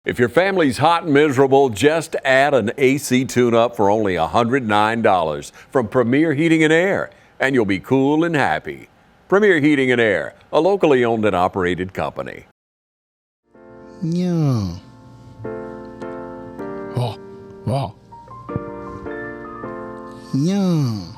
If your family's hot and miserable, just add an AC tune-up for only $109 from Premier Heating and Air, and you'll be cool and happy. Premier Heating and Air, a locally owned and operated company. Yeah. Oh, wow. Yeah.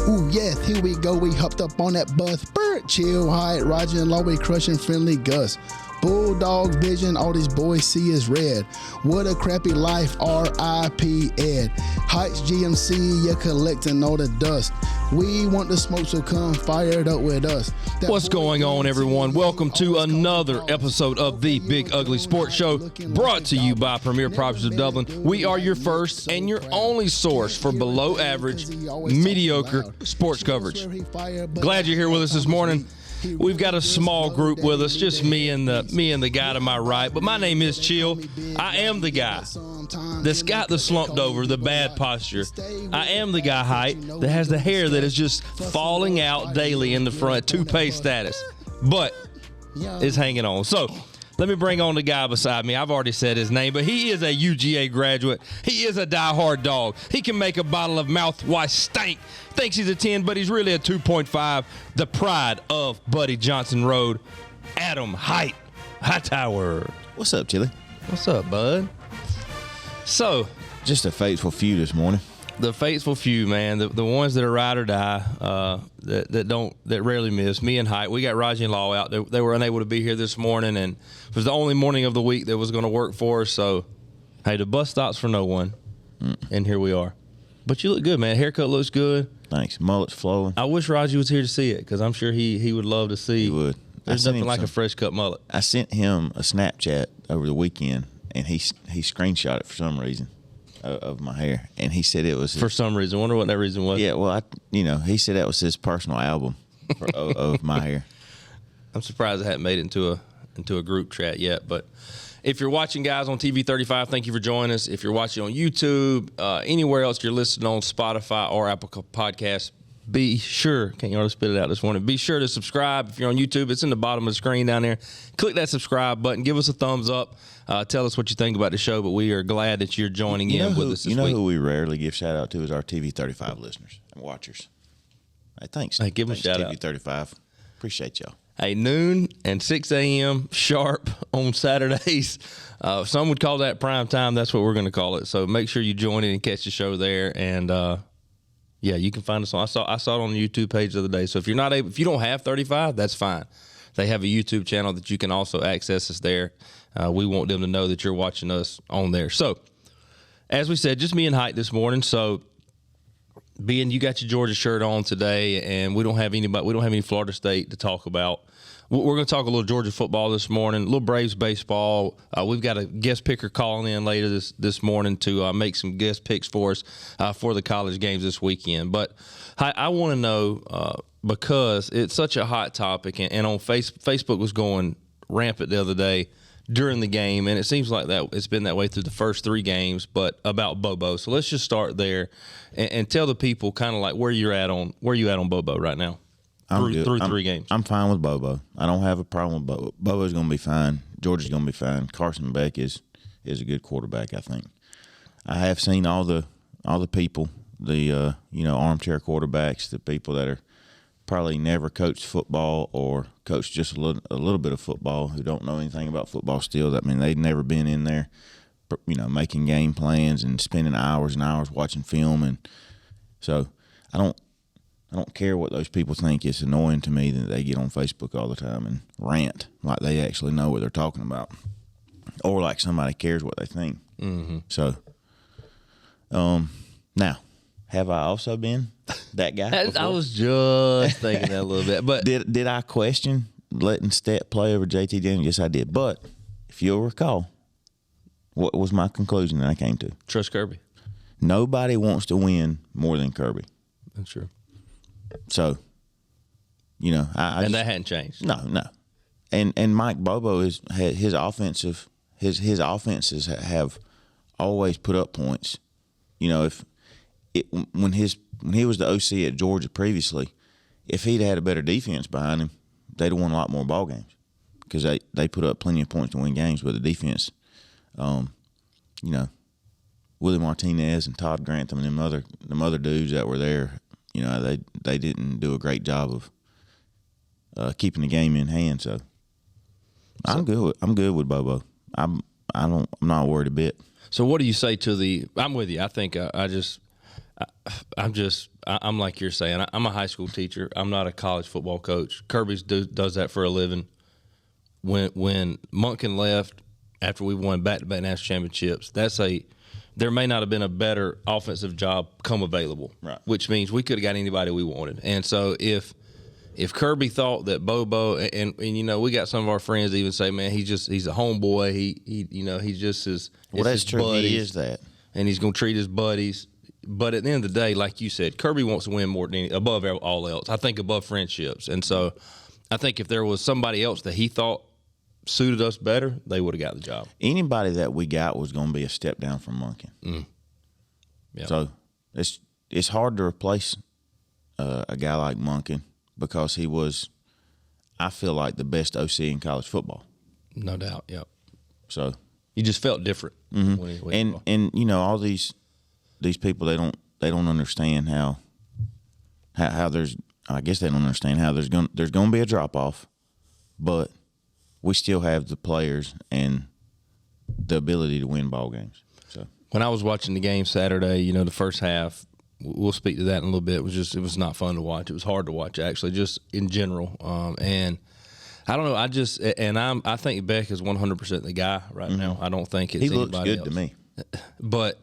Ooh, yes, here we go. We hopped up on that bus. Bert, chill, Hyatt, Roger and Law, we crushing friendly Gus. Bulldog vision, all these boys see is red. What a crappy life, R.I.P. Ed. Heights GMC, you're collecting all the dust. We want the smoke, so come fire it up with us. What's going on, everyone? Welcome to another episode of the Big Ugly Sports Show, brought to you by Premier Properties of Dublin. We are your first and your only source for below average, mediocre sports coverage. Glad you're here with us this morning. We've got a small group with us, just me and the guy to my right. But my name is Chill. I am the guy that's got the slumped over, the bad posture. I am the guy, Height, that has the hair that is just falling out daily in the front, toupee status, but is hanging on. So let me bring on the guy beside me. I've already said his name, but he is a UGA graduate. He is a diehard dog. He can make a bottle of mouthwash stink. Thinks he's a 10, but he's really a 2.5. The pride of Buddy Johnson Road, Adam Hightower. What's up, Chili? What's up, bud? So, just a faithful few this morning. The faithful few, man. The ones that are ride or die, that rarely miss. Me and Height, we got Raji and Law out. They were unable to be here this morning, and it was the only morning of the week that was going to work for us. So, hey, the bus stops for no one, and here we are. But you look good, man. Haircut looks good. Thanks. Mullet's flowing. I wish Raji was here to see it, because I'm sure he would love to see. He would. There's nothing like a fresh cut mullet. I sent him a Snapchat over the weekend, and he screenshot it for some reason of my hair, and he said it was for some reason. I wonder what that reason was. Yeah, well, he said that was his personal album of my hair. I'm surprised I hadn't made it into a group chat yet, but. If you're watching, guys, on TV 35, thank you for joining us. If you're watching on YouTube, anywhere else you're listening on Spotify or Apple Podcasts, be sure, can't you already spit it out this morning, be sure to subscribe. If you're on YouTube, it's in the bottom of the screen down there. Click that subscribe button. Give us a thumbs up. Tell us what you think about the show, but we are glad that you're joining in with us this week. You know who we rarely give shout-out to is our TV 35 listeners and watchers. Hey, thanks. Hey, give them a shout-out. TV 35. Appreciate y'all. Hey, noon and 6 a.m. sharp on Saturdays. Some would call that prime time. That's what we're going to call it. So make sure you join in and catch the show there. And yeah, you can find us on. I saw it on the YouTube page the other day. So if you don't have 35, that's fine. They have a YouTube channel that you can also access us there. We want them to know that you're watching us on there. So as we said, just me and Height this morning. So. Being you got your Georgia shirt on today, and we don't have any Florida State to talk about. We're going to talk a little Georgia football this morning, a little Braves baseball. We've got a guest picker calling in later this morning to make some guest picks for us for the college games this weekend. But I want to know, because it's such a hot topic, and on Facebook was going rampant the other day during the game, and it seems like that it's been that way through the first three games, but about Bobo. So let's just start there and tell the people kind of like where you at on Bobo right now. Through three games. I'm fine with Bobo. I don't have a problem with Bobo. Bobo's going to be fine. Georgia's going to be fine. Carson Beck is a good quarterback, I think. I have seen all the people, the armchair quarterbacks, the people that are probably never coached football or coached just a little bit of football, who don't know anything about football still. I mean, they've never been in there, making game plans and spending hours and hours watching film. And so I don't care what those people think. It's annoying to me that they get on Facebook all the time and rant like they actually know what they're talking about, or like somebody cares what they think. Mm-hmm. So now, have I also been that guy before? I was just thinking that a little bit. But did I question letting Stet play over JT Daniels? Yes, I did. But if you'll recall, what was my conclusion that I came to? Trust Kirby. Nobody wants to win more than Kirby. That's true. So, that hadn't changed. No. And Mike Bobo his offenses have always put up points. When he was the OC at Georgia previously, if he'd had a better defense behind him, they'd have won a lot more ball games. because they put up plenty of points to win games, but the defense, you know, Willie Martinez and Todd Grantham and them other dudes that were there, you know, they didn't do a great job of keeping the game in hand. So I'm good with Bobo. I'm not worried a bit. So what do you say to I'm with you. I think I'm like you're saying. I'm a high school teacher. I'm not a college football coach. Kirby does that for a living. When Monken left after we won back-to-back national championships, there may not have been a better offensive job come available, right? Which means we could have got anybody we wanted. And so if Kirby thought that Bobo and you know, we got some of our friends even say, man, he's a homeboy. He you know, he's just his that's true. Buddies, he is that, and he's gonna treat his buddies. But at the end of the day, like you said, Kirby wants to win more than above all else. I think above friendships. And so I think if there was somebody else that he thought suited us better, they would have got the job. Anybody that we got was going to be a step down from Monken. Yep. So it's hard to replace a guy like Monken because he was, I feel like, the best OC in college football. No doubt, yep. So you just felt different. And you know, all these people, they don't understand how there's, I guess they don't understand how there's going to be a drop off, but we still have the players and the ability to win ball games. So when I was watching the game Saturday, you know, the first half, we'll speak to that in a little bit. It was not fun to watch. It was hard to watch, actually, just in general. And I don't know. I think Beck is 100% the guy right now. I don't think it's anybody else. He looks good to me. But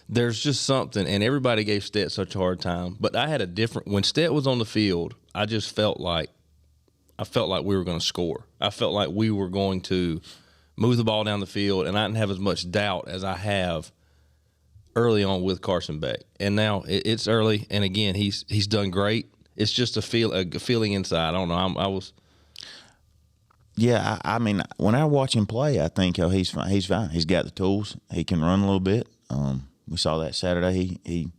there's just something, and everybody gave Stet such a hard time. But I had when Stet was on the field, I just felt like we were going to score. I felt like we were going to move the ball down the field, and I didn't have as much doubt as I have early on with Carson Beck. And now it's early, and again, he's done great. It's just a feeling inside. I don't know. Yeah, I mean, when I watch him play, I think he's fine. He's fine. He's got the tools. He can run a little bit. We saw that Saturday. He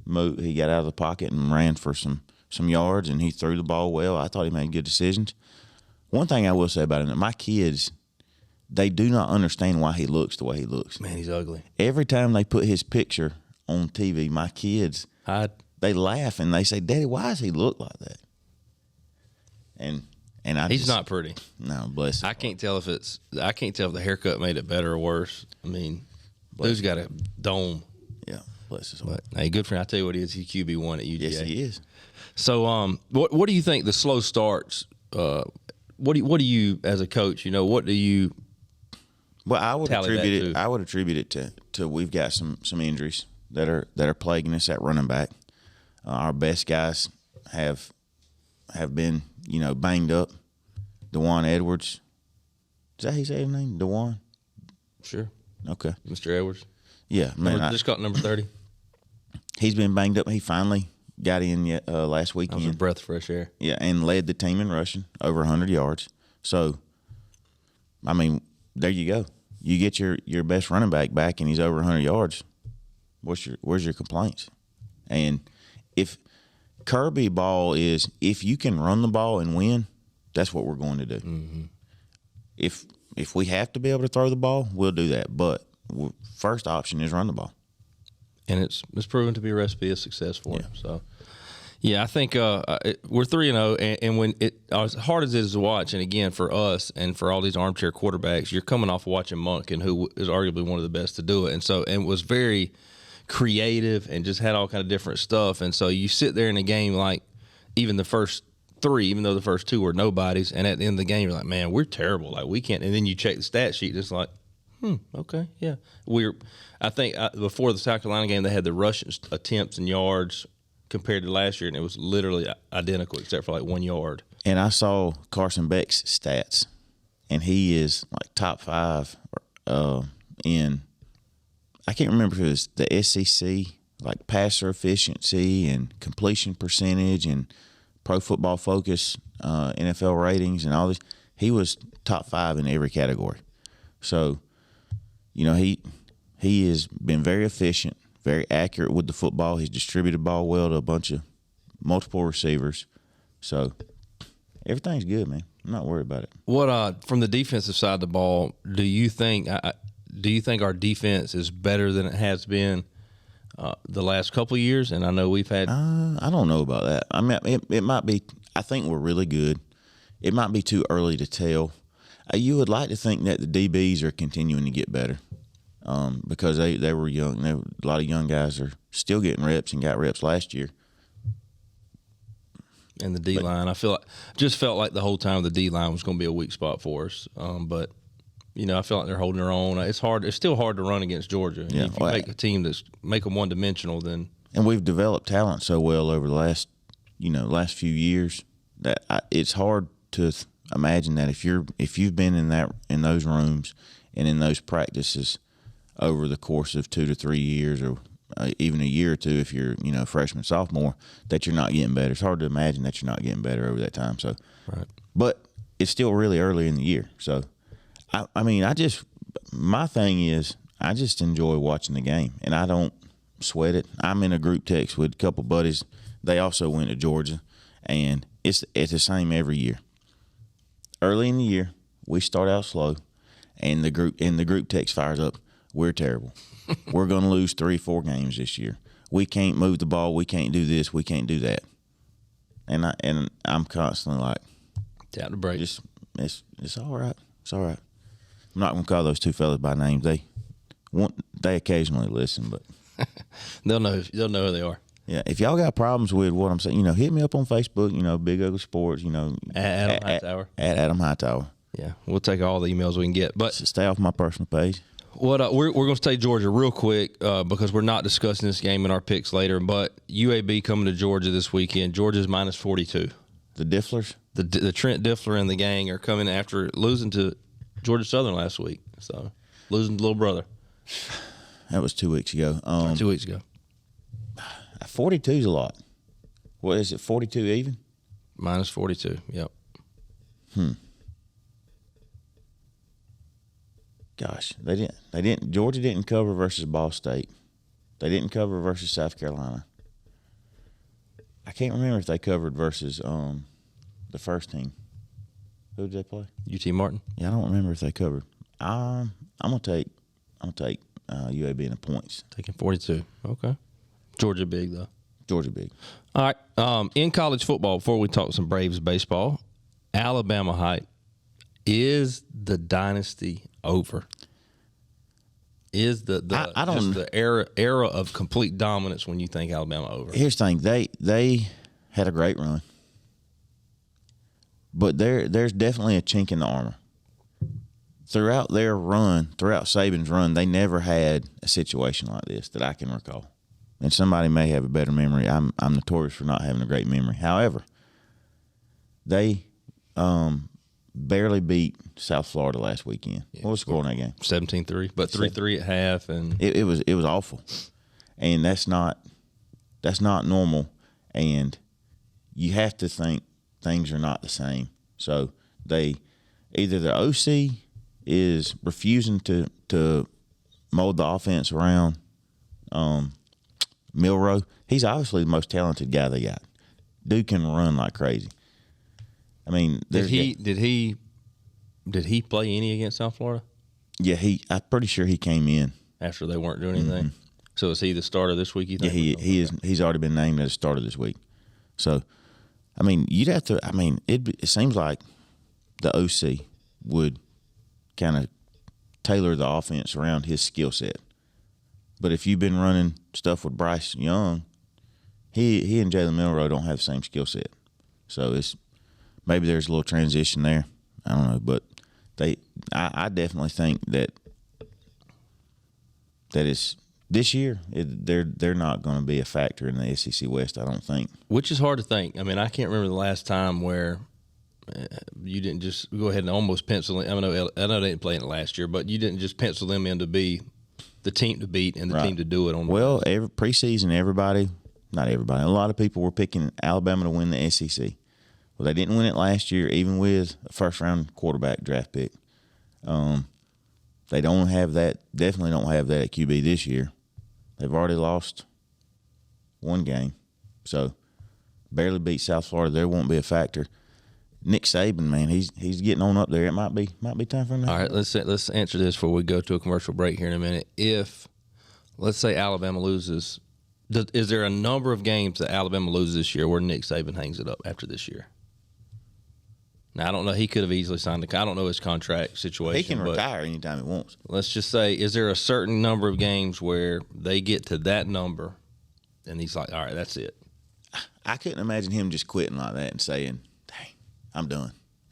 moved. He got out of the pocket and ran for some yards, and he threw the ball well. I thought he made good decisions. One thing I will say about him, my kids, they do not understand why he looks the way he looks. Man, he's ugly. Every time they put his picture on TV, my kids, they laugh and they say, "Daddy, why does he look like that?" And he's not pretty. No, bless him. I can't tell if the haircut made it better or worse. I mean, dude's got a dome. Yeah, bless his heart. But hey, good for him. I tell you what, he's QB1 at UGA. Yes, he is. So, what do you think the slow starts? What do you as a coach? You know, what do you? Well, I would attribute it to we've got some injuries that are plaguing us at running back. Our best guys have been, you know, banged up. DeJuan Edwards, is that how you say his name? DeJuan? Sure. Okay. Mr. Edwards. Yeah, man. Just got number 30. He's been banged up. He finally got in last weekend. That was a breath of fresh air. Yeah, and led the team in rushing, over 100 yards. So, I mean, there you go. You get your best running back and he's over 100 yards. Where's your complaints? And if Kirby ball is, if you can run the ball and win, that's what we're going to do. Mm-hmm. If we have to be able to throw the ball, we'll do that. But first option is run the ball. And it's proven to be a recipe of success for him. So, yeah, I think we're 3-0, and when as hard as it is to watch, and again for us and for all these armchair quarterbacks, you're coming off watching Monken, who is arguably one of the best to do it, and was very creative and just had all kind of different stuff. And so you sit there in a game like even the first 3, even though the first 2 were nobodies, and at the end of the game you're like, man, we're terrible. Like we can't. And then you check the stat sheet, and it's like, okay, yeah, I think before the South Carolina game, they had the rush attempts and yards compared to last year, and it was literally identical except for like 1 yard. And I saw Carson Beck's stats, and he is like top 5 in, I can't remember if it was the SEC, like passer efficiency and completion percentage and Pro Football Focus, NFL ratings and all this. He was top 5 in every category. So, you know, he has been very efficient, very accurate with the football. He's distributed the ball well to a bunch of multiple receivers. So everything's good, man. I'm not worried about it. What from the defensive side of the ball, do you think our defense is better than it has been the last couple of years? And I know we've had. I don't know about that. I mean, it might be. I think we're really good. It might be too early to tell. You would like to think that the DBs are continuing to get better because they were young. A lot of young guys are still getting reps and got reps last year. And the D line, I felt like the whole time the D line was going to be a weak spot for us. But I feel like they're holding their own. It's hard. It's still hard to run against Georgia. Yeah, if you make a team that's make them one dimensional, then. And we've developed talent so well over the last few years that it's hard to imagine that if you've been in those rooms and in those practices over the course of 2 to 3 years or even a year or two, if you're freshman, sophomore, that you're not getting better. It's hard to imagine that you're not getting better over that time. So, right. But it's still really early in the year. So, my thing is I just enjoy watching the game, and I don't sweat it. I'm in a group text with a couple buddies. They also went to Georgia, and it's the same every year. Early in the year, we start out slow, and the group text fires up. We're terrible. We're going to lose 3-4 games this year. We can't move the ball. We can't do this. We can't do that. And I'm constantly like, tap the break. It's all right. It's all right. I'm not going to call those two fellas by names. They occasionally listen, but they'll know who they are. Yeah, if y'all got problems with what I'm saying, hit me up on Facebook. Big Ugly Sports. At Adam Hightower. At Adam Hightower. Yeah, we'll take all the emails we can get. But stay off my personal page. What we're going to stay Georgia real quick because we're not discussing this game in our picks later. But UAB coming to Georgia this weekend. Georgia's minus 42. The Difflers, the Trent Diffler and the gang are coming after losing to Georgia Southern last week. So losing to little brother. That was 2 weeks ago. 2 weeks ago. 42 is a lot. What is it? 42 even? Minus 42. Yep. Gosh, they didn't. Georgia didn't cover versus Ball State. They didn't cover versus South Carolina. I can't remember if they covered versus the first team. Who did they play? UT Martin. Yeah, I don't remember if they covered. I'm gonna take UAB in the points. Taking 42. Okay. Georgia big though. Georgia big. All right. In college football, before we talk some Braves baseball, Alabama hype. Is the dynasty over? Is the era of complete dominance when you think Alabama over? Here's the thing: they had a great run, but there's definitely a chink in the armor. Throughout Saban's run, they never had a situation like this that I can recall. And somebody may have a better memory. I'm notorious for not having a great memory. However, they barely beat South Florida last weekend. Yeah, what was the score in that game? 17-3, but 3-3 at half, and it was awful. And that's not normal. And you have to think things are not the same. So either the OC is refusing to mold the offense around Milroe. He's obviously the most talented guy they got. Dude can run like crazy. I mean, did he play any against South Florida? Yeah, I'm pretty sure he came in after they weren't doing anything. Mm-hmm. So is he the starter this week? You think? Yeah, he is. He's already been named as a starter this week. So, I mean, you'd have to. I mean, it seems like the OC would kind of tailor the offense around his skill set. But if you've been running stuff with Bryce Young, he and Jalen Milroe don't have the same skill set. So maybe there's a little transition there. I don't know, but I definitely think that is this year they're not going to be a factor in the SEC West. I don't think. Which is hard to think. I mean, I can't remember the last time where you didn't just go ahead and almost pencil in. I know they didn't play in it last year, but you didn't just pencil them in to be the team to beat and the team to do it on. Every preseason, not everybody, a lot of people were picking Alabama to win the SEC. Well, they didn't win it last year, even with a first-round quarterback draft pick. They don't have that. Definitely don't have that at QB this year. They've already lost one game, so barely beat South Florida. There won't be a factor. Nick Saban, man, he's getting on up there. It might be time for him. All right, let's answer this before we go to a commercial break here in a minute. If, let's say, Alabama loses, is there a number of games that Alabama loses this year where Nick Saban hangs it up after this year? Now, I don't know. He could have easily signed I don't know his contract situation. He can retire anytime he wants. Let's just say, is there a certain number of games where they get to that number and he's like, all right, that's it? I couldn't imagine him just quitting like that and saying, dang, I'm done.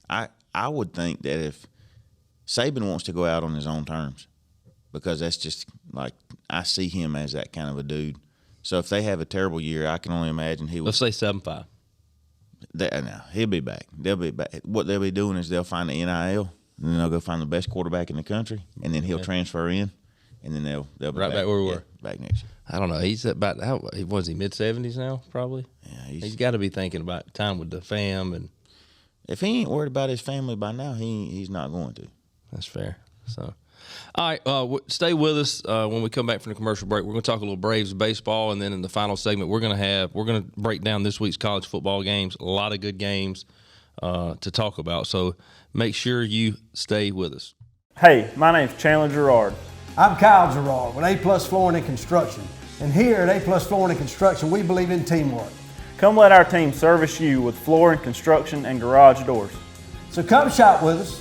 I would think that if Saban wants to go out on his own terms, because that's just like, I see him as that kind of a dude. So if they have a terrible year, I can only imagine he would. Let's say 7-5. No, he'll be back. They'll be back. What they'll be doing is they'll find the NIL, and then they'll go find the best quarterback in the country, and then he'll transfer in, and then they'll be right back where we were. Back next year. I don't know. He's about was he mid-70s now? Probably. Yeah, he's got to be thinking about time with the fam, and if he ain't worried about his family by now, he's not going to. That's fair. So, all right, stay with us when we come back from the commercial break. We're going to talk a little Braves baseball, and then in the final segment, we're going to break down this week's college football games. A lot of good games to talk about. So make sure you stay with us. Hey, my name's Chandler Gerard. I'm Kyle Gerard with A-Plus Flooring and Construction. And here at A-Plus Flooring and Construction, we believe in teamwork. Come let our team service you with flooring, construction, and garage doors. So come shop with us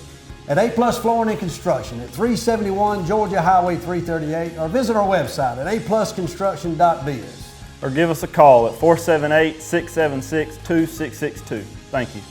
at A-Plus Flooring and Construction at 371 Georgia Highway 338 or visit our website at aplusconstruction.biz. Or give us a call at 478-676-2662. Thank you.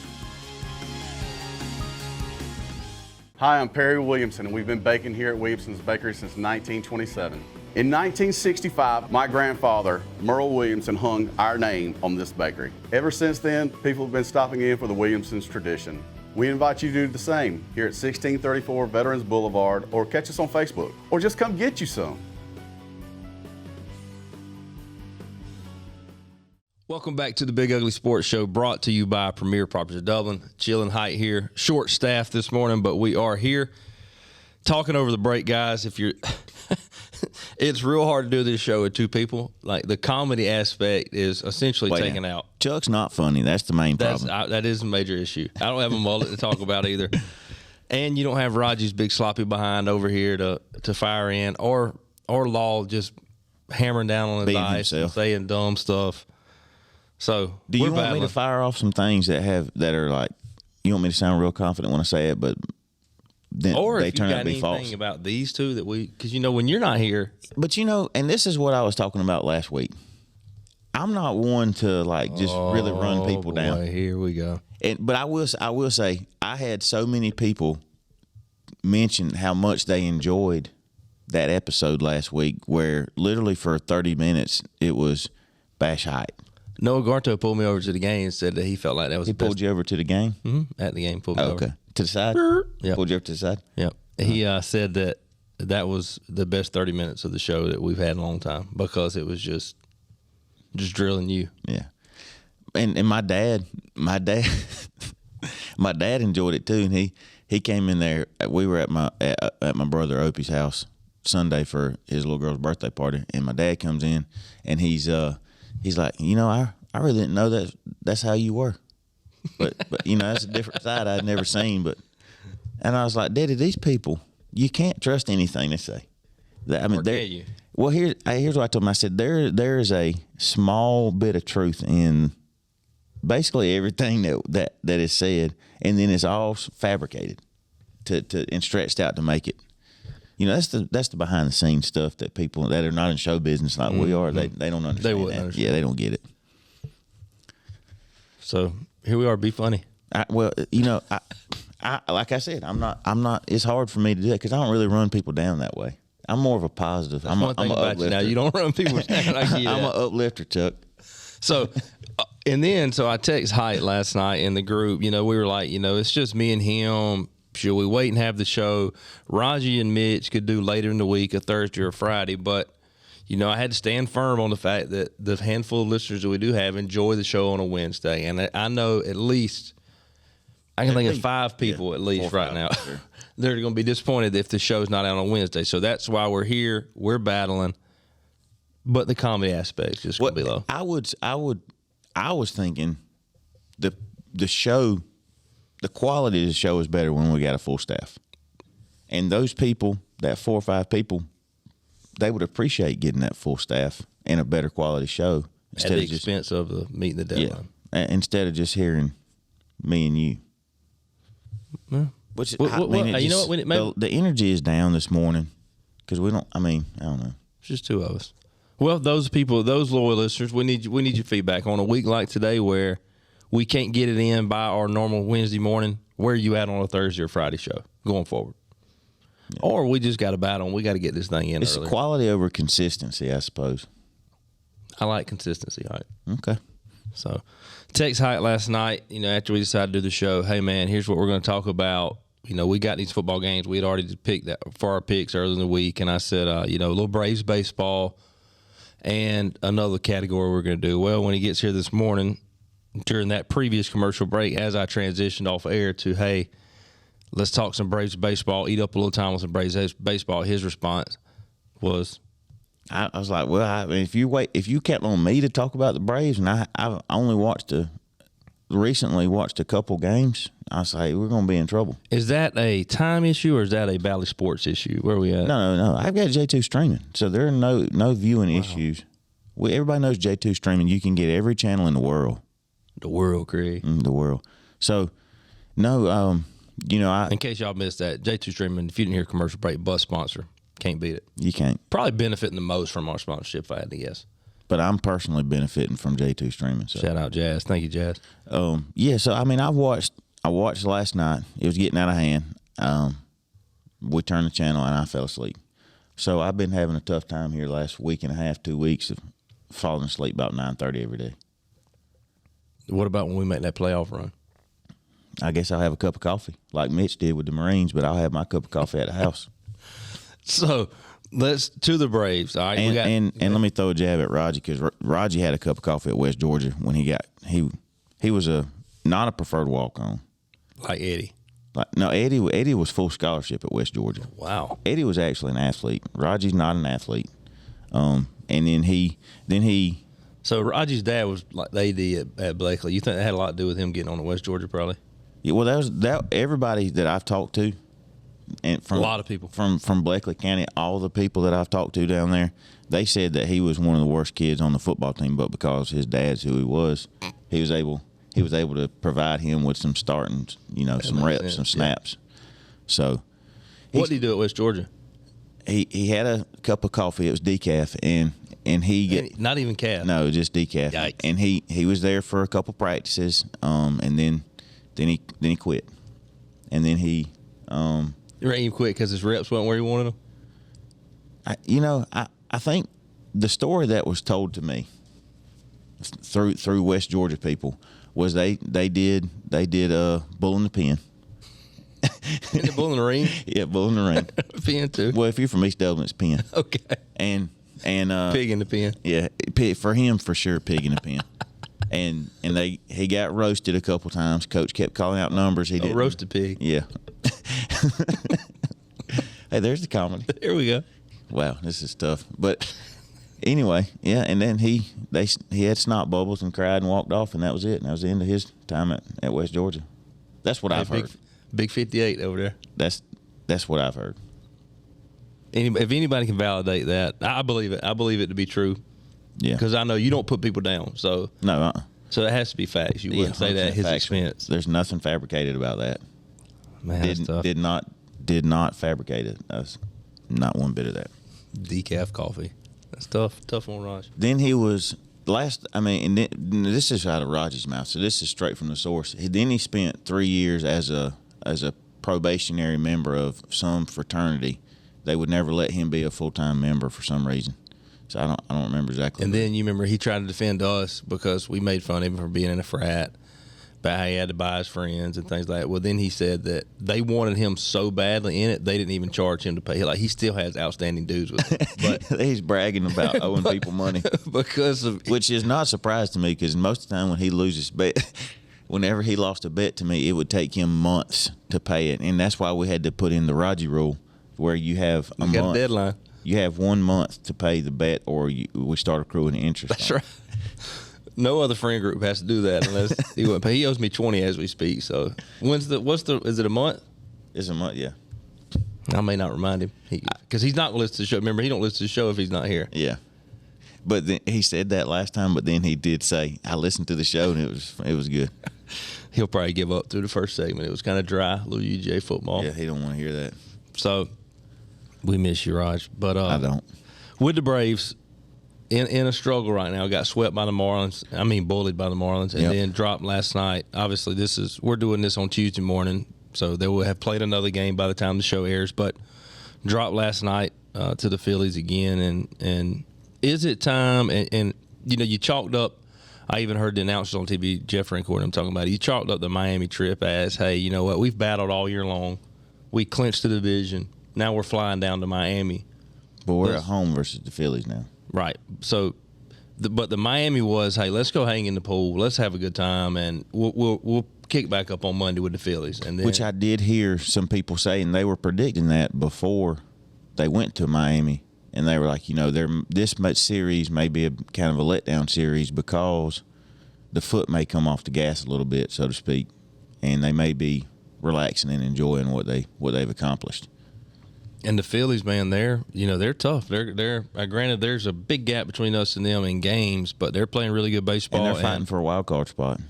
Hi, I'm Perry Williamson, and we've been baking here at Williamson's Bakery since 1927. In 1965, my grandfather, Merle Williamson, hung our name on this bakery. Ever since then, people have been stopping in for the Williamson's tradition. We invite you to do the same here at 1634 Veterans Boulevard, or catch us on Facebook, or just come get you some. Welcome back to the Big Ugly Sports Show, brought to you by Premier Properties of Dublin. Chillin' Height here. Short staff this morning, but we are here. Talking over the break, guys. If you're, it's real hard to do this show with two people. Like, the comedy aspect is essentially taken out. Chuck's not funny. That's the main problem. That is a major issue. I don't have a mullet to talk about either. And you don't have Raji's big sloppy behind over here to fire in, or Law just hammering down on his dice and saying dumb stuff. So do you want me to fire off some things that are like, you want me to sound real confident when I say it, but then they turn out to be false? Or if you got anything about these two that because when you're not here. But and this is what I was talking about last week. I'm not one to just really run people down. Here we go. But I will say I had so many people mention how much they enjoyed that episode last week, where literally for 30 minutes it was bash height. Noah Garto pulled me over to the game and said that he felt like that was He pulled you over to the game? Mm-hmm. At the game, pulled me over. Okay. To the side? Yeah. Pulled you over to the side? Yeah. He said that was the best 30 minutes of the show that we've had in a long time, because it was just drilling you. Yeah. And my dad my dad enjoyed it too, and he came in there. We were at my brother Opie's house Sunday for his little girl's birthday party, and my dad comes in and he's like, I really didn't know that's how you were. But that's a different side I'd never seen. And I was like, Daddy, these people, you can't trust anything they say. You? Well, here's what I told him. I said, there is a small bit of truth in basically everything that is said, and then it's all fabricated and stretched out to make it. That's the behind the scenes stuff that people that are not in show business like we are, they don't understand. They wouldn't that. understand. Yeah, they don't get it. So here we are. Be funny. I like I said, I'm not. It's hard for me to do that because I don't really run people down that way. I'm more of a positive. I'm an uplifter. Now you don't run people down. I'm an uplifter, Chuck. So, so I text Height last night in the group. We were like, it's just me and him. Should we wait and have the show? Raji and Mitch could do later in the week, a Thursday or Friday, but I had to stand firm on the fact that the handful of listeners that we do have enjoy the show on a Wednesday, and I know at least I can think of 5 people at least right now. Sure. They're going to be disappointed if the show's not out on Wednesday. So that's why we're here. We're battling, but the comedy aspect is just going to be low. I was thinking the show the quality of the show is better when we got a full staff. And those people, that 4 or 5 people, they would appreciate getting that full staff and a better quality show At the expense of the meeting the deadline. Yeah, instead of just hearing me and you. Well, Which you know what? The energy is down this morning because we don't. I mean, I don't know. It's just 2 of us. Well, those people, those loyal listeners, we need your feedback on a week like today where we can't get it in by our normal Wednesday morning. Where are you at on a Thursday or Friday show going forward? Yeah. Or we just got to battle and we got to get this thing in. It's earlier. Quality over consistency, I suppose. I like consistency, Hike. Okay. So, text Hike last night, after we decided to do the show, hey, man, here's what we're going to talk about. We got these football games. We had already picked that for our picks earlier in the week. And I said, a little Braves baseball and another category we're going to do. Well, when he gets here this morning, during that previous commercial break, as I transitioned off air to, hey, let's talk some Braves baseball, eat up a little time with some Braves baseball, his response was, I was like, well, I mean, if you kept on me to talk about the Braves, and I've only recently watched a couple games, I was like, we're going to be in trouble. Is that a time issue or is that a Valley Sports issue? Where are we at? No. I've got J2 streaming, so there are no viewing issues. Everybody knows J2 streaming. You can get every channel in the world. The world, Craig. The world. So, no, in case y'all missed that, J2 streaming, if you didn't hear commercial break, bus sponsor. Can't beat it. You can't. Probably benefiting the most from our sponsorship, if I had to guess. But I'm personally benefiting from J2 streaming. So. Shout out Jazz. Thank you, Jazz. Yeah, so I mean I watched last night. It was getting out of hand. We turned the channel and I fell asleep. So I've been having a tough time here last week and a half, 2 weeks of falling asleep about 9:30 every day. What about when we make that playoff run? I guess I'll have a cup of coffee like Mitch did with the Marines, but I'll have my cup of coffee at the house. So let's to the Braves. All right, and let me throw a jab at Raji because Raji had a cup of coffee at West Georgia when he was not a preferred walk-on like Eddie. Eddie was full scholarship at West Georgia. Wow. Eddie was actually an athlete. Raji's not an athlete. And then he. So Raji's dad was like the AD at Blakely. You think that had a lot to do with him getting on at West Georgia, probably? Yeah. Well, that everybody that I've talked to. And from a lot of people from Blakely County, all the people that I've talked to down there, they said that he was one of the worst kids on the football team, but because his dad's who he was able to provide him with some starting, some reps, some snaps. Yeah. So, what did he do at West Georgia? He had a cup of coffee. It was decaf, and he not even calf. No, just decaf. Yikes. And he was there for a couple practices, and then he quit, and then he. You ain't even quit because his reps weren't where he wanted them? I think the story that was told to me through West Georgia people was they did bull in the pen. Bull in the ring? Yeah, bull in the ring. Pen too. Well, if you're from East Dublin, it's pen. Okay. And pig in the pen. Yeah, for him for sure, pig in the pen. And he got roasted a couple times. Coach kept calling out numbers. He did roasted pig. Yeah. Hey, there's the comedy. Here we go. Wow, this is tough. But anyway, yeah, and then he had snot bubbles and cried and walked off, and that was it. And that was the end of his time at West Georgia. That's what I've heard. Big 58 over there. That's what I've heard. If anybody can validate that, I believe it. I believe it to be true. Yeah. Because I know you don't put people down. So no. So that has to be facts. You wouldn't say that at his expense. There's nothing fabricated about that. Man, that's tough. Did not fabricate it. That's not one bit of that. Decaf coffee. That's tough. Tough one, Raj. Then he was this is out of Raji's mouth, so this is straight from the source. Then he spent 3 years as a probationary member of some fraternity. They would never let him be a full-time member for some reason. So I don't remember exactly. And then you remember he tried to defend us because we made fun of him for being in a frat, about how he had to buy his friends and things like that. Well, then he said that they wanted him so badly in it, they didn't even charge him to pay. Like, he still has outstanding dues with it. But he's bragging about owing people money. Which is not a surprise to me because most of the time when he loses bet, whenever he lost a bet to me, it would take him months to pay it. And that's why we had to put in the Raji rule where you have a month. A deadline. You have 1 month to pay the bet or we start accruing interest. That's right. No other friend group has to do that unless he went. He owes me 20 as we speak. So is it a month? It's a month, yeah. I may not remind him because he's not going to listen to the show. Remember, he don't listen to the show if he's not here. Yeah. But then he said that last time, but then he did say, I listened to the show and it was good. He'll probably give up through the first segment. It was kind of dry, little UJ football. Yeah, he don't want to hear that. So we miss you, Raj. But I don't. With the Braves in a struggle right now, got swept by the Marlins. I mean, bullied by the Marlins, and then dropped last night. Obviously, we're doing this on Tuesday morning, so they will have played another game by the time the show airs. But dropped last night to the Phillies again, and is it time? And you chalked up. I even heard the announcers on TV, Jeff Rancourt, I'm talking about it. You chalked up the Miami trip as, hey, you know what? We've battled all year long. We clinched the division. Now we're flying down to Miami. But we're at home versus the Phillies now. Right. So, but the Miami was, hey, let's go hang in the pool. Let's have a good time, and we'll kick back up on Monday with the Phillies. And then, which I did hear some people say, and they were predicting that before they went to Miami. And they were like, this much series may be a kind of a letdown series because the foot may come off the gas a little bit, so to speak, and they may be relaxing and enjoying what they've accomplished. And the Phillies, man, they're tough. They're granted there's a big gap between us and them in games, but they're playing really good baseball. And they're fighting for a wild card spot.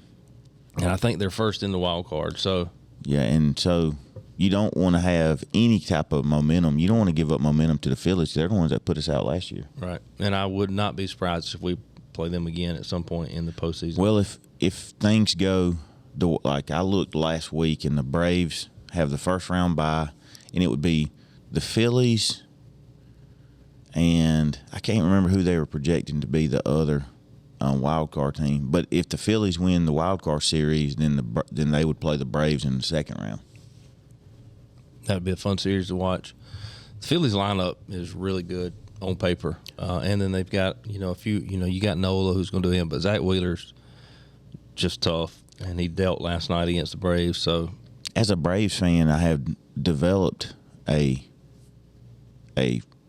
And I think they're first in the wild card. So yeah, and so you don't want to have any type of momentum. You don't want to give up momentum to the Phillies. They're the ones that put us out last year. Right. And I would not be surprised if we play them again at some point in the postseason. Well, if things go like I looked last week, and the Braves have the first round bye, and it would be the Phillies, and I can't remember who they were projecting to be the other wild card team. But if the Phillies win the wild card series, then they would play the Braves in the second round. That'd be a fun series to watch. The Phillies lineup is really good on paper, and then they've got a few. You got Nola who's going to do him, but Zach Wheeler's just tough, and he dealt last night against the Braves. So, as a Braves fan, I have developed a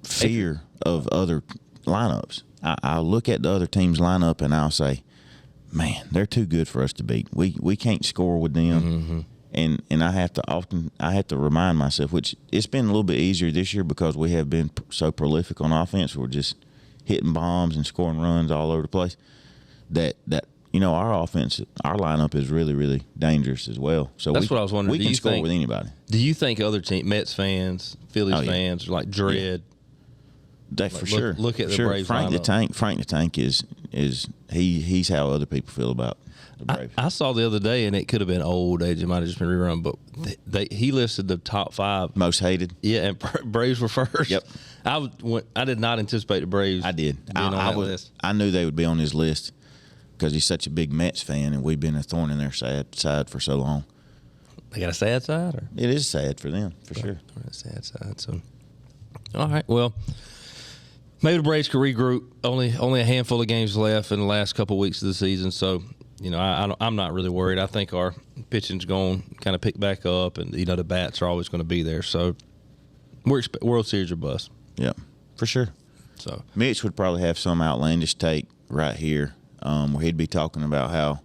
fear of other lineups. I'll look at the other team's lineup and I'll say, man, they're too good for us to beat. We can't score with them. Mm-hmm. And I have to remind myself, which it's been a little bit easier this year because we have been so prolific on offense. We're just hitting bombs and scoring runs all over the place. That our offense, our lineup is really, really dangerous as well. So that's what I was wondering. We can score with anybody. Do you think other Mets fans, Phillies fans, are like dread? That for sure. Look at the Braves lineup. Frank the Tank is he's how other people feel about the Braves. I saw the other day, and it could have been old age. It might have just been rerun, but he listed the top 5 most hated. Yeah, and Braves were first. Yep. I did not anticipate the Braves. I did. Being on that list. I knew they would be on his list because he's such a big Mets fan, and we've been a thorn in their side for so long. They got a sad side, or it is sad for them for sure. A sad side. So, all right, well. Maybe the Braves could regroup. Only a handful of games left in the last couple of weeks of the season, so I'm not really worried. I think our pitching's going to kind of pick back up, and the bats are always going to be there. So we're World Series or bust. Yeah, for sure. So Mitch would probably have some outlandish take right here, where he'd be talking about how,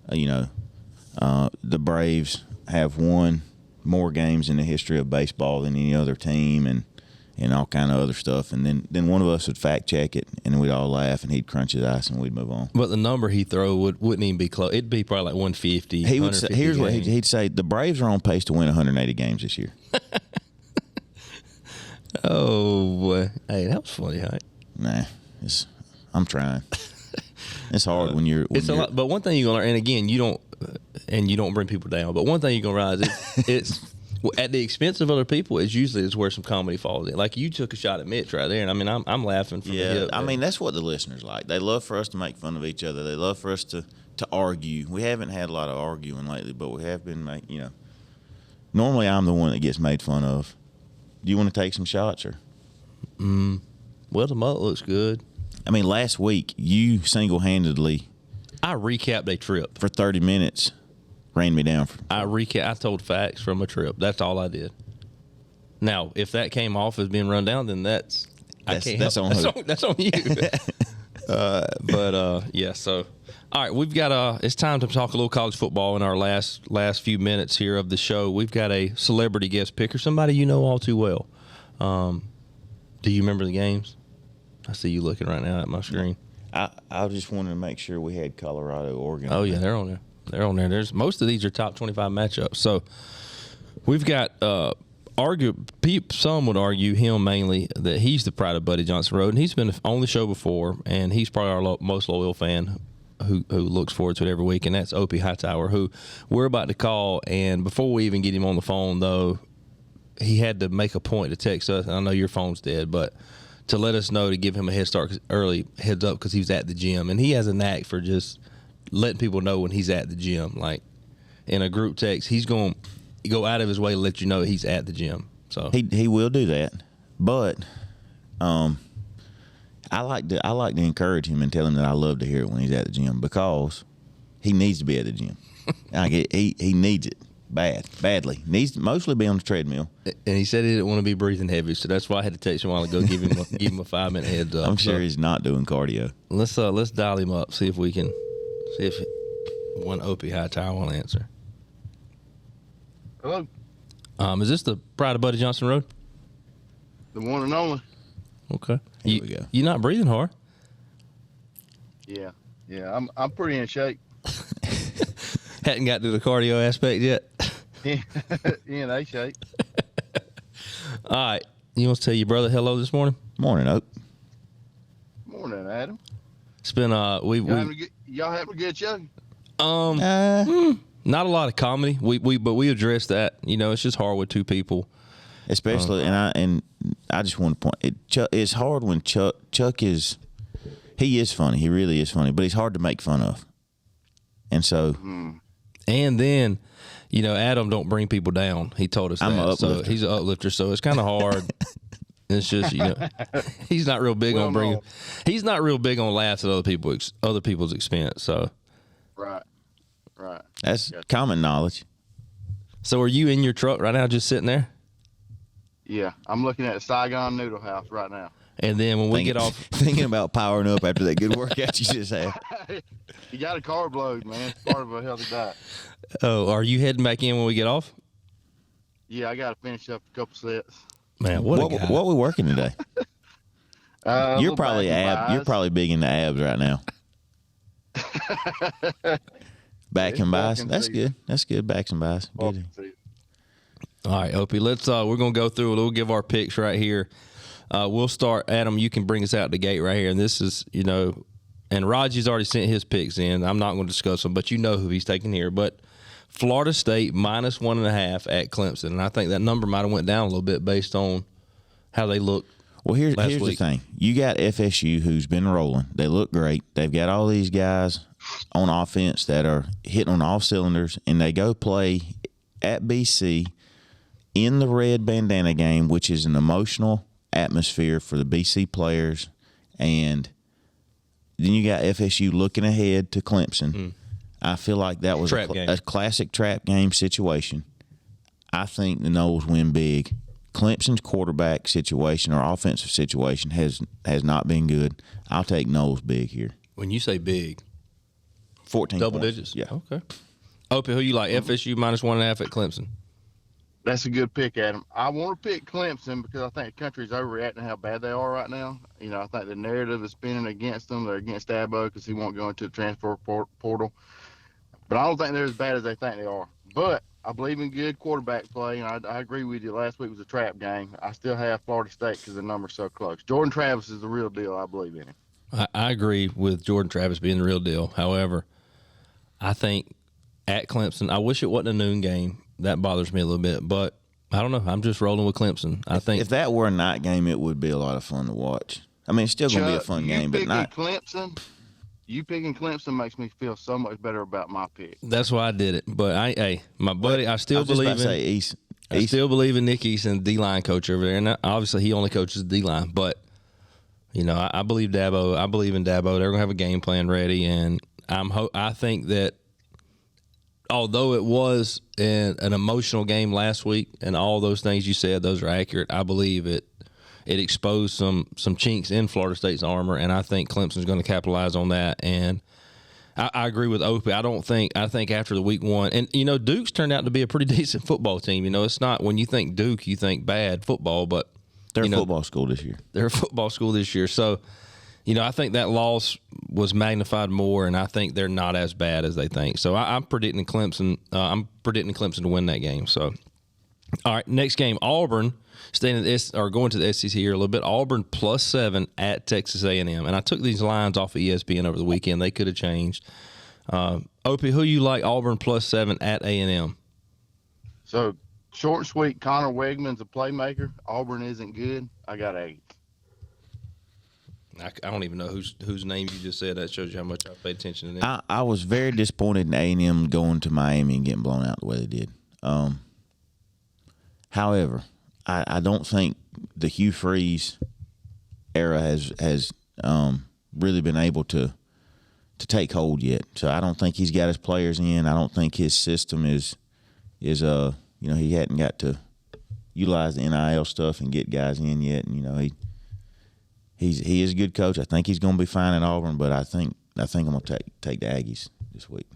the Braves have won more games in the history of baseball than any other team, and all kind of other stuff. And then one of us would fact check it, and we'd all laugh, and he'd crunch his ice, and we'd move on. But the number he'd throw wouldn't even be close. It'd be probably like 150. He would say, here's what he'd say: the Braves are on pace to win 180 games this year. Oh boy, hey, that was funny, huh? Nah, I'm trying. It's hard when you're. It's a lot, but one thing you're gonna learn, and again, you don't bring people down. But one thing you're gonna realize it's at the expense of other people. It's usually where some comedy falls in. Like you took a shot at Mitch right there, and I mean, I'm laughing from the hip. I mean, that's what the listeners like. They love for us to make fun of each other. They love for us to argue. We haven't had a lot of arguing lately, but we have been Normally, I'm the one that gets made fun of. Do you want to take some shots, or? Well, the mullet looks good. I mean, last week you single-handedly. I recapped a trip for 30 minutes. Ran me down. I told facts from a trip. That's all I did. Now, if that came off as being run down, then that's on you. Yeah. So, all right, we've got it's time to talk a little college football in our last few minutes here of the show. We've got a celebrity guest picker, somebody you know all too well. Do you remember the games? I see you looking right now at my screen. I just wanted to make sure we had Colorado, Oregon. Oh yeah, they're on there. They're on there. There's most of these are top 25 matchups. So we've got some would argue him mainly that he's the pride of Buddy Johnson Road, and he's been on the show before, and he's probably our most loyal fan who looks forward to it every week, and that's Opie Hightower, who we're about to call. And before we even get him on the phone, though, he had to make a point to text us. I know your phone's dead, but to let us know to give him a heads up because he was at the gym, and he has a knack for just letting people know when he's at the gym. Like in a group text, he's going to go out of his way to let you know he's at the gym. So he will do that, but I like to encourage him and tell him that I love to hear it when he's at the gym, because he needs to be at the gym. He needs it badly. Needs to mostly be on the treadmill. And he said he didn't want to be breathing heavy, so that's why I had to text him a while ago, give him a 5-minute heads up. I'm sure he's not doing cardio. Let's dial him up, see if one Opie Hightower will answer. Hello, Is this the pride of Buddy Johnson Road? the one and only. Okay. Here we go. You're not breathing hard. Yeah, I'm pretty in shape. Hadn't got to the cardio aspect yet. In A shape. All right. You want to tell your brother hello this morning? Morning, Oak. Morning, Adam. It's been Y'all having a good show? not a lot of comedy. But we addressed that. You know, it's just hard with two people. Especially, and I just want to point it's hard when Chuck is funny. He really is funny, but he's hard to make fun of. And so, and then, you know, Adam don't bring people down. He told us I'm that. an uplifter. So he's an uplifter. So it's kind of hard. It's just, you know, he's not real big on bringing. He's not real big on laughs at other people's expense. So, Right. that's common knowledge. So are you in your truck right now, just sitting there? Yeah, I'm looking at the Saigon Noodle House right now. And then when we get off, thinking about powering up after that good workout you just had. You got a carb load, man. It's part of a healthy diet. oh, are you heading back in when we get off? Yeah, I got to finish up a couple sets. Man, What we working today? You're probably You're probably big into abs right now. Back and buys. walking That's season. good. That's good. Backs and buys. Good. All right, Opie, let's we're gonna go through it. We'll give our picks right here. We'll start. Adam, you can bring us out the gate right here, and this is, you know, and Raji's already sent his picks in. I'm not going to discuss them, but you know who he's taking here. But Florida State -1.5 at Clemson, and I think that number might have went down a little bit based on how they look. Well, here's last the week. thing. You got FSU, who's been rolling. They look great. They've got all these guys on offense that are hitting on all cylinders, and they go play at BC in the red bandana game, which is an emotional atmosphere for the BC players. And then you got FSU looking ahead to Clemson. I feel like that was a classic trap game situation. I think the Noles win big. Clemson's quarterback situation or offensive situation has not been good. I'll take Noles big here. When you say big, 14 double points. digits. Yeah. Okay. Opie, who you like? FSU -1.5 at Clemson. That's a good pick, Adam. I want to pick Clemson because I think the country's overreacting how bad they are right now. You know, I think the narrative is spinning against them. They're against Dabo because he won't go into the transfer portal. But I don't think they're as bad as they think they are. But I believe in good quarterback play, and I agree with you. Last week was a trap game. I still have Florida State because the number's so close. Jordan Travis is the real deal. I believe in him. I agree with Jordan Travis being the real deal. However, I think at Clemson, I wish it wasn't a noon game. That bothers me a little bit, but I don't know. I'm just rolling with Clemson. I think if that were a night game, it would be a lot of fun to watch. I mean, it's still going to be a fun game, but not. You picking Clemson makes me feel so much better about my pick. That's why I did it. But my buddy, I still believe in. I still believe in Nick Eason, D-line coach over there, and obviously he only coaches D-line. But you know, I believe Dabo. I believe in Dabo. They're going to have a game plan ready, and I think that although it was an emotional game last week, and all those things you said, those are accurate. I believe it it exposed some chinks in Florida State's armor, and I think Clemson's going to capitalize on that. And I agree with Opie. I think after the week one, and Duke's turned out to be a pretty decent football team. It's not when you think Duke, you think bad football, but they're a football school this year. They're a football school this year, so. I think that loss was magnified more, and I think they're not as bad as they think. So I'm predicting Clemson. I'm predicting Clemson to win that game. So, all right, next game, Auburn staying going to the SEC here a little bit. Auburn +7 at Texas A&M, and I took these lines off of ESPN over the weekend. They could have changed. Opie, who you like? Auburn +7 at A&M. So short and sweet. Connor Wegman's a playmaker. Auburn isn't good. I got 8. I don't even know whose name you just said. That shows you how much I paid attention to them. I was very disappointed in A&M going to Miami and getting blown out the way they did. However, I don't think the Hugh Freeze era has really been able to take hold yet. So I don't think he's got his players in. I don't think his system is he hadn't got to utilize the NIL stuff and get guys in yet. And he is a good coach. I think he's going to be fine at Auburn, but I think I'm going to take the Aggies this week.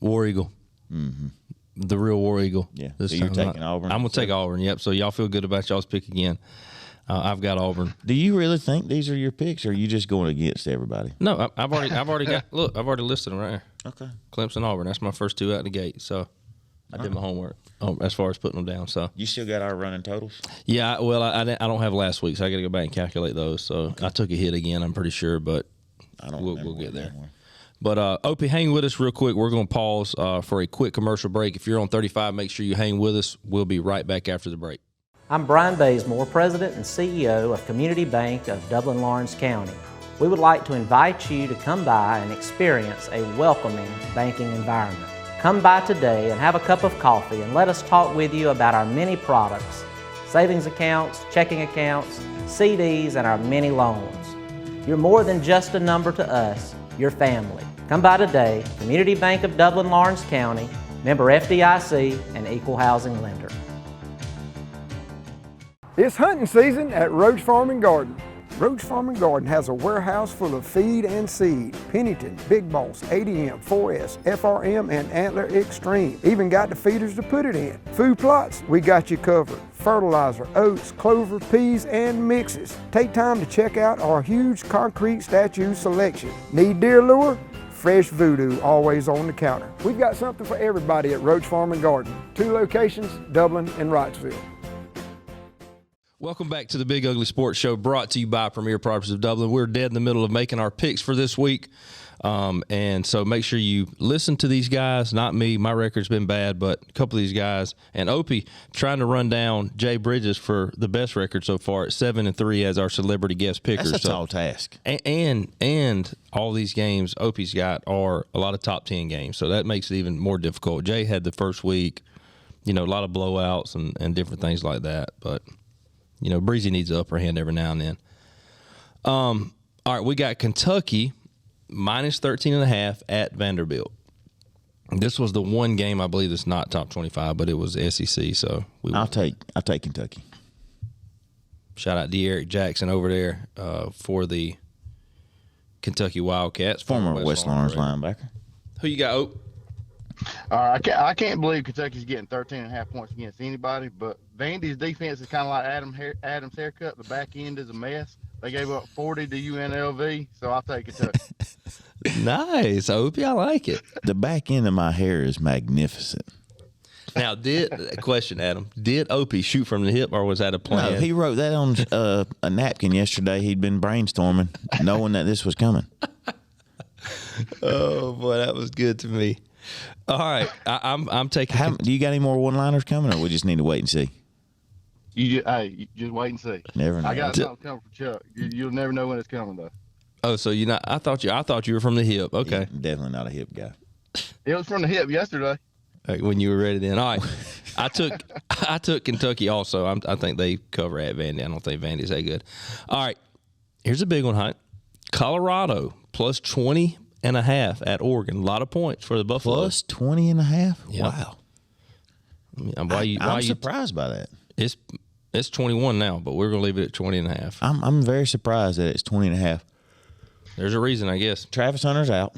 War Eagle. Mm-hmm. The real War Eagle. Yeah. So you're taking Auburn? I'm going to take Auburn, yep. So y'all feel good about y'all's pick again. I've got Auburn. Do you really think these are your picks, or are you just going against everybody? No, I've already got. Look, I've already listed them right here. Okay. Clemson, Auburn. That's my first 2 out the gate. So I did my homework as far as putting them down. So you still got our running totals? Yeah. Well, I don't have last week, so I got to go back and calculate those. So okay. I took a hit again. I'm pretty sure, but we'll get there. But Opie, hang with us real quick. We're going to pause for a quick commercial break. If you're on 35, make sure you hang with us. We'll be right back after the break. I'm Brian Bazemore, President and CEO of Community Bank of Dublin-Lawrence County. We would like to invite you to come by and experience a welcoming banking environment. Come by today and have a cup of coffee and let us talk with you about our many products, savings accounts, checking accounts, CDs, and our many loans. You're more than just a number to us, you're family. Come by today, Community Bank of Dublin-Lawrence County, member FDIC, and equal housing lender. It's hunting season at Roach Farm and Garden. Roach Farm and Garden has a warehouse full of feed and seed. Pennington, Big Boss, ADM, 4S, FRM, and Antler Extreme. Even got the feeders to put it in. Food plots, we got you covered. Fertilizer, oats, clover, peas, and mixes. Take time to check out our huge concrete statue selection. Need deer lure? Fresh Voodoo always on the counter. We've got something for everybody at Roach Farm and Garden. 2 locations, Dublin and Wrightsville. Welcome back to the Big Ugly Sports Show, brought to you by Premier Properties of Dublin. We're dead in the middle of making our picks for this week, and so make sure you listen to these guys, not me. My record's been bad, but a couple of these guys. And Opie trying to run down Jay Bridges for the best record so far at 7-3 as our celebrity guest picker. That's a tall task. And all these games Opie's got are a lot of top 10 games, so that makes it even more difficult. Jay had the first week, a lot of blowouts and different things like that, but Breezy needs an upper hand every now and then. All right, we got Kentucky -13.5 at Vanderbilt. This was the one game I believe that's not top 25, but it was SEC. So I'll take Kentucky. Shout out to Eric Jackson over there for the Kentucky Wildcats, former West Lawrence linebacker. Who you got, Oak? I can't believe Kentucky's getting 13.5 points against anybody, but Vandy's defense is kind of like Adam's haircut. The back end is a mess. They gave up 40 to UNLV, so I'll take Kentucky. Nice, Opie. I like it. The back end of my hair is magnificent. Now, question, Adam, did Opie shoot from the hip, or was that a plan? No, he wrote that on a napkin yesterday. He'd been brainstorming, knowing that this was coming. Oh, boy, that was good to me. All right, I'm taking. Do you got any more one-liners coming, or we just need to wait and see? You just wait and see. Never know. I got something coming for Chuck. You'll never know when it's coming though. Oh, so you're not? I thought you were from the hip. Okay, yeah, definitely not a hip guy. It was from the hip yesterday. When you were ready, then. All right, I took Kentucky also. I think they cover at Vandy. I don't think Vandy's that good. All right, here's a big one, Hunt. Colorado +20.5 at Oregon. A lot of points for the Buffaloes. +20.5. Yep. Wow. I'm surprised by that. It's It's 21 now, but we're going to leave it at 20.5. I'm very surprised that it's 20.5. There's a reason, I guess. Travis Hunter's out.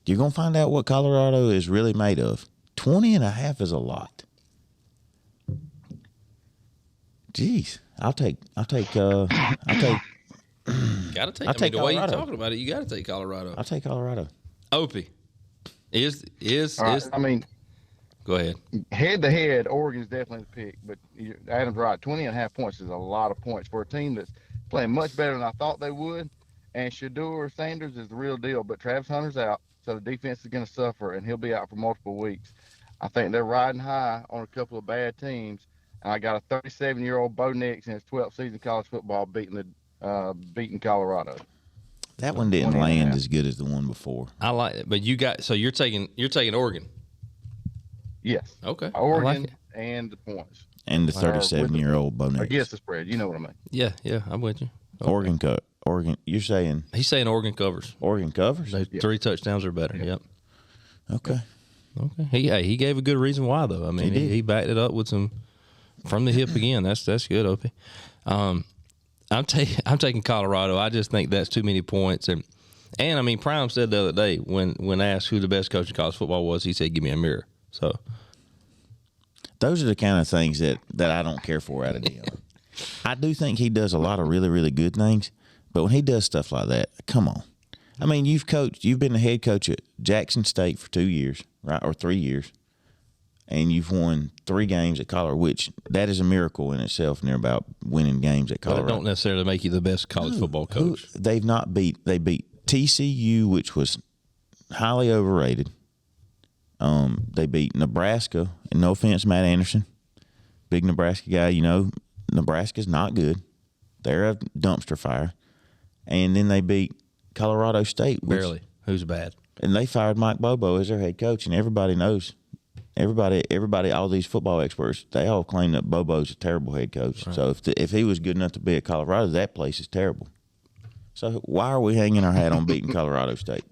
You're going to find out what Colorado is really made of. 20.5 is a lot. Jeez. I'll take Got to take. I'll take the way you're Colorado. talking about it, you got to take Colorado. I'll take Colorado. Opie, I mean, go ahead. head to head, Oregon's definitely the pick. But Adam's right. 20.5 points is a lot of points for a team that's playing much better than I thought they would. And Shedeur Sanders is the real deal. But Travis Hunter's out, so the defense is going to suffer, and he'll be out for multiple weeks. I think they're riding high on a couple of bad teams. And I got a 37-year-old Bo Nix in his 12th season of college football beating Colorado. That one didn't land as good as the one before. I like it, but you're taking Oregon. Yes. Okay. Oregon I like it. and the points. And the 37-year-old Bo Nix. I guess the spread. You know what I mean. Yeah, I'm with you. Okay. Oregon. You're saying he's saying Oregon covers. Oregon covers? 3 touchdowns or better. Yep. Okay. He gave a good reason why though. I mean, he backed it up with some from the hip again. That's good, Opie. I'm taking Colorado. I just think that's too many points. And I mean, Prime said the other day when asked who the best coach in college football was, he said, "Give me a mirror." So those are the kind of things that I don't care for out of Dion. I do think he does a lot of really, really good things, but when he does stuff like that, come on. I mean, you've been the head coach at Jackson State for 2 years, right, or 3 years, and you've won 3 games at Colorado, which that is a miracle in itself, and they're about winning games at Colorado. But it don't necessarily make you the best college football coach. They beat TCU, which was highly overrated. They beat Nebraska, and no offense, Matt Anderson, big Nebraska guy. You know, Nebraska's not good. They're a dumpster fire. And then they beat Colorado State. Barely. Who's bad? And they fired Mike Bobo as their head coach, and everybody knows. Everybody, all these football experts, they all claim that Bobo's a terrible head coach. Right. So if he was good enough to be at Colorado, that place is terrible. So why are we hanging our hat on beating Colorado State?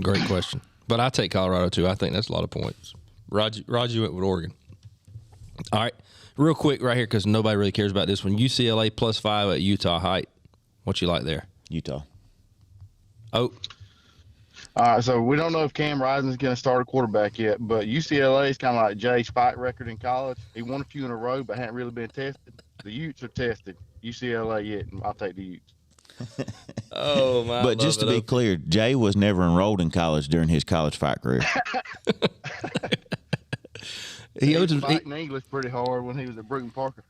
Great question. But I take Colorado, too. I think that's a lot of points. Roger went with Oregon. All right. Real quick right here, because nobody really cares about this one. UCLA +5 at Utah Height. What you like there? Utah. Oh. All right, so we don't know if Cam Rising's going to start a quarterback yet, but UCLA is kind of like Jay's fight record in college. He won a few in a row, but hadn't really been tested. The Utes are tested. UCLA yet, and I'll take the Utes. Oh, my. But just to be clear, Jay was never enrolled in college during his college fight career. He was fighting English pretty hard when he was at Bruton Parker.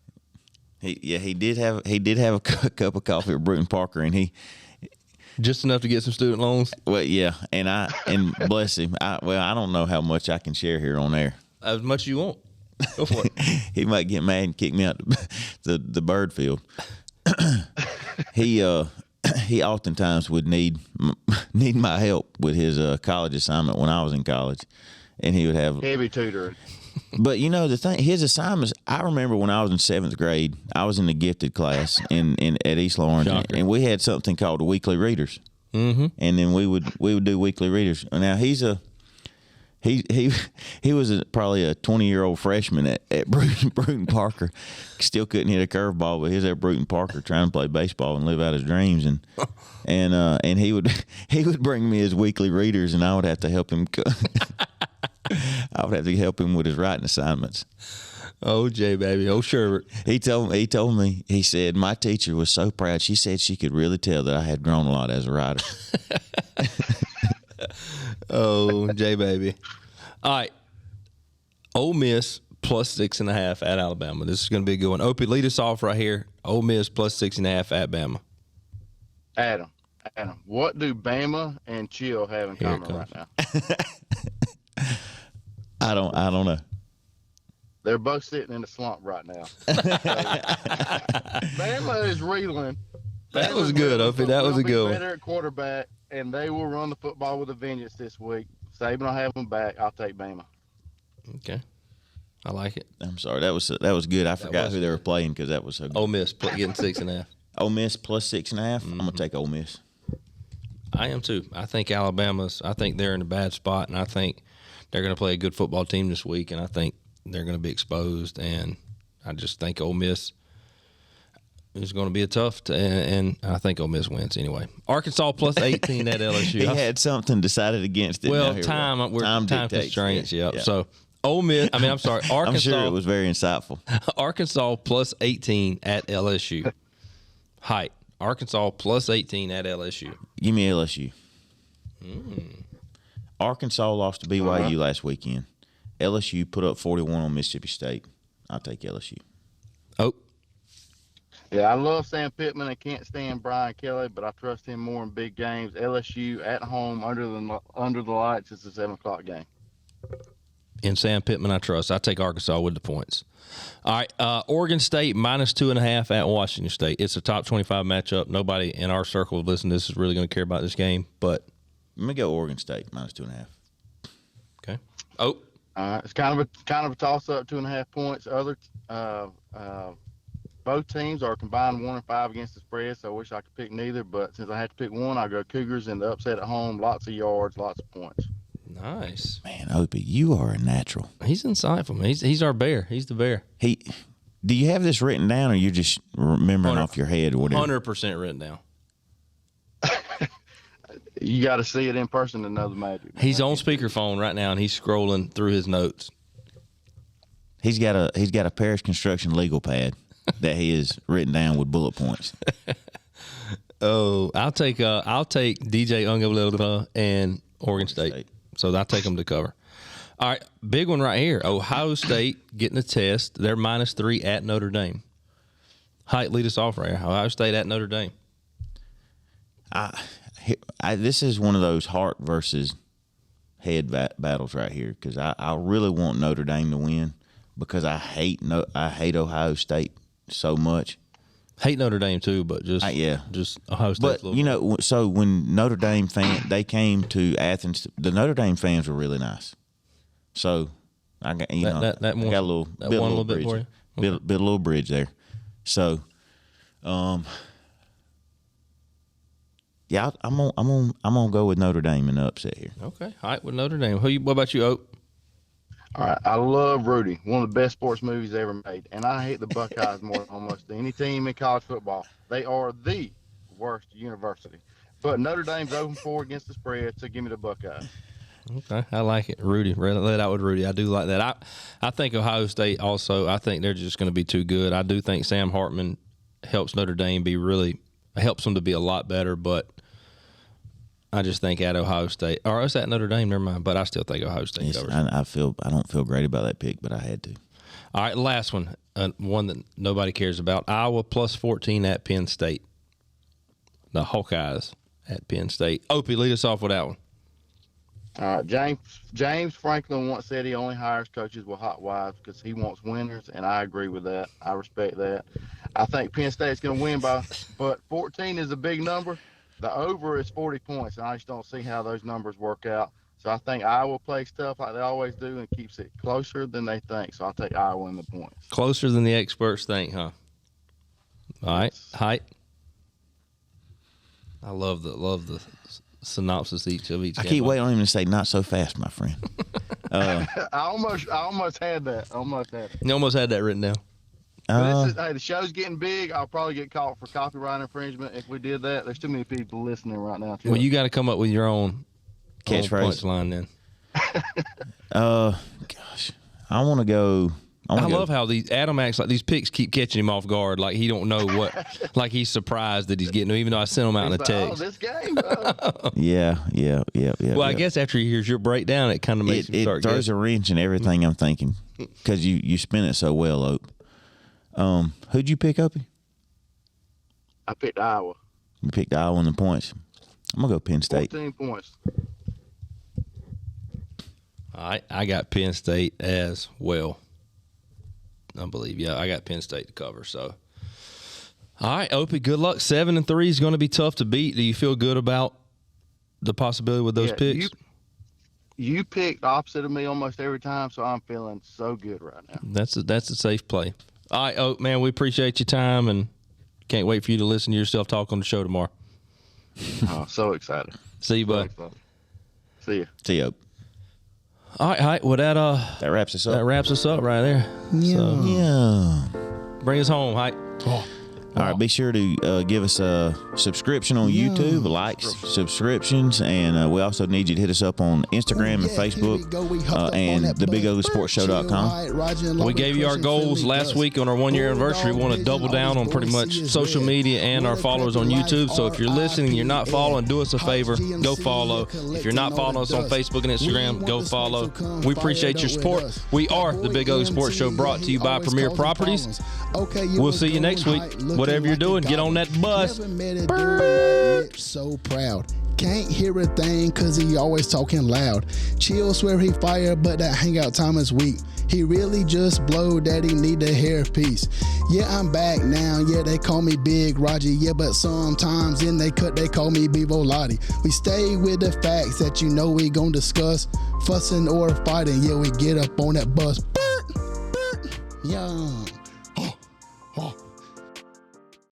He did have a cup of coffee at Bruton Parker, and he just enough to get some student loans. Well, yeah, and bless him. I don't know how much I can share here on air. As much as you want. Go for it. He might get mad and kick me out the bird field. He oftentimes would need my help with his college assignment when I was in college, and he would have heavy tutoring. But you know the thing, his assignments. I remember when I was in 7th grade, I was in the gifted class at East Lawrence, and we had something called the weekly readers. Mm-hmm. And then we would do weekly readers. Now he was probably a 20-year-old freshman at Bruton Parker. Still couldn't hit a curveball, but he was at Bruton Parker trying to play baseball and live out his dreams. And he would bring me his weekly readers, and I would have to help him. I would have to help him with his writing assignments. Oh, Jay, baby. Oh, sure. He told me, he said, my teacher was so proud. She said she could really tell that I had grown a lot as a writer. Oh, Jay, baby. All right. Ole Miss +6.5 at Alabama. This is going to be a good one. Opie, lead us off right here. Ole Miss +6.5 at Bama. Adam, what do Bama and Chill have in common right now? I don't know. They're both sitting in the slump right now. Bama is reeling. That was good, Opie. That was a good one. Better at quarterback, and they will run the football with a vengeance this week. Saban will have them back. I'll take Bama. Okay, I like it. I'm sorry, that was good. I forgot who they were playing because that was so good. Ole Miss getting 6.5. Ole Miss +6.5. Mm-hmm. I'm gonna take Ole Miss. I am too. I think I think they're in a bad spot, and I think they're going to play a good football team this week, and I think they're going to be exposed, and I just think Ole Miss is going to be a tough, and I think Ole Miss wins anyway. Arkansas plus 18 at LSU. He had something decided against it. Well, Now time dictates, constraints. yeah. Yep. So Ole Miss. I mean, I'm sorry, Arkansas. I'm sure it was very insightful. Arkansas plus 18 at LSU. Height. Arkansas plus 18 at LSU. Give me LSU. Arkansas lost to BYU last weekend. LSU put up 41 on Mississippi State. I'll take LSU. Oh. Yeah, I love Sam Pittman. I can't stand Brian Kelly, but I trust him more in big games. LSU at home under the lights. It's a 7:00 game. In Sam Pittman, I trust. I take Arkansas with the points. All right, Oregon State minus 2.5 at Washington State. It's a top 25 matchup. Nobody in our circle of listening to this is really going to care about this game, but let me go Oregon State minus 2.5. Okay. Oh. It's kind of a toss up, 2.5 points. Both teams are combined 1-5 against the spread, so I wish I could pick neither. But since I had to pick one, I go Cougars in the upset at home. Lots of yards, lots of points. Nice. Man, Opie, you are a natural. He's insightful, man. He's our bear. He's the bear. Do you have this written down, or you're just remembering off your head or whatever? 100% written down. You got to see it in person to know the magic. He's on speakerphone right now, and he's scrolling through his notes. He's got a Parish Construction legal pad that he has written down with bullet points. Oh, I'll take DJ Ungalila and Oregon State. So I'll take them to cover. All right, big one right here. Ohio State getting a test. They're minus 3 at Notre Dame. Height, lead us off right here. Ohio State at Notre Dame. This is one of those heart versus head battles right here because I really want Notre Dame to win because I hate Ohio State so much. Hate Notre Dame too, but just Ohio State. But so when Notre Dame they came to Athens, the Notre Dame fans were really nice. So I got I got a little bridge for you. Okay. Built a little bridge there. So, yeah, I'm gonna go with Notre Dame in the upset here. Okay, all right, with Notre Dame. What about you, Oak? All right, I love Rudy, one of the best sports movies ever made, and I hate the Buckeyes more than almost any team in college football. They are the worst university. But Notre Dame's 0-4 against the spread, so give me the Buckeyes. Okay, I like it. Rudy, let out with Rudy. I do like that. I think Ohio State also, I think they're just going to be too good. I do think Sam Hartman helps Notre Dame helps them to be a lot better, but I just think at Ohio State, or it's at Notre Dame, never mind, but I still think Ohio State covers. I don't feel great about that pick, but I had to. All right, last one, one that nobody cares about. Iowa plus 14 at Penn State. The Hawkeyes at Penn State. Opie, lead us off with that one. All right, James Franklin once said he only hires coaches with hot wives because he wants winners, and I agree with that. I respect that. I think Penn State's going to win but 14 is a big number. The over is 40 points, and I just don't see how those numbers work out. So I think Iowa plays tough like they always do and keeps it closer than they think. So I'll take Iowa in the points. Closer than the experts think, huh? All right, Height. I love the synopsis each game. I keep waiting on him to say "not so fast, my friend." I almost had that. You almost had that written down. The show's getting big. I'll probably get caught for copyright infringement if we did that. There's too many people listening right now. Well, you got to come up with your own catchphrase punchline then. Gosh, I want to go. I love how these Adam acts like these picks keep catching him off guard, like he don't know what, like he's surprised that he's getting them, even though I sent him out in a text. Oh, this game. Yeah. Well, I guess after he hears your breakdown, it kind of makes him start. It throws a wrench in everything I'm thinking because you spin it so well, Ope. Who'd you pick, Opie? I picked Iowa. You picked Iowa in the points. I'm gonna go Penn State. 14 points. All right, I got Penn State as well. I believe, yeah, I got Penn State to cover. So, all right, Opie, good luck. 7-3 is going to be tough to beat. Do you feel good about the possibility with those picks? You picked opposite of me almost every time, so I'm feeling so good right now. That's a safe play. All right, Oak, man, we appreciate your time and can't wait for you to listen to yourself talk on the show tomorrow. Oh, so excited. See you, bud. See you. See you, Oak. All right. Well, That wraps us up. That wraps us up right there. Yeah. So, Yeah. bring us home, Height. All right, be sure to give us a subscription on YouTube, likes, subscriptions, and we also need you to hit us up on Instagram and Facebook and thebigOsportshow.com. We gave you our goals last week on our 1-year anniversary. We want to double down on pretty much social media and our followers on YouTube. So if you're listening and you're not following, do us a favor, go follow. If you're not following us on Facebook and Instagram, go follow. We appreciate your support. We are the Big O Sports Show, brought to you by Premier Properties. We'll see you next week. Whatever you're doing, get on that bus. So proud. Can't hear a thing cause he always talking loud. Chill swear he fire, but that hangout time is weak. He really just blow that he need a hairpiece. Yeah, I'm back now. Yeah, they call me Big Roger. Yeah, but sometimes in they cut, they call me Bevo Lottie. We stay with the facts that you know we gon' discuss. Fussing or fighting, yeah, we get up on that bus. Yeah.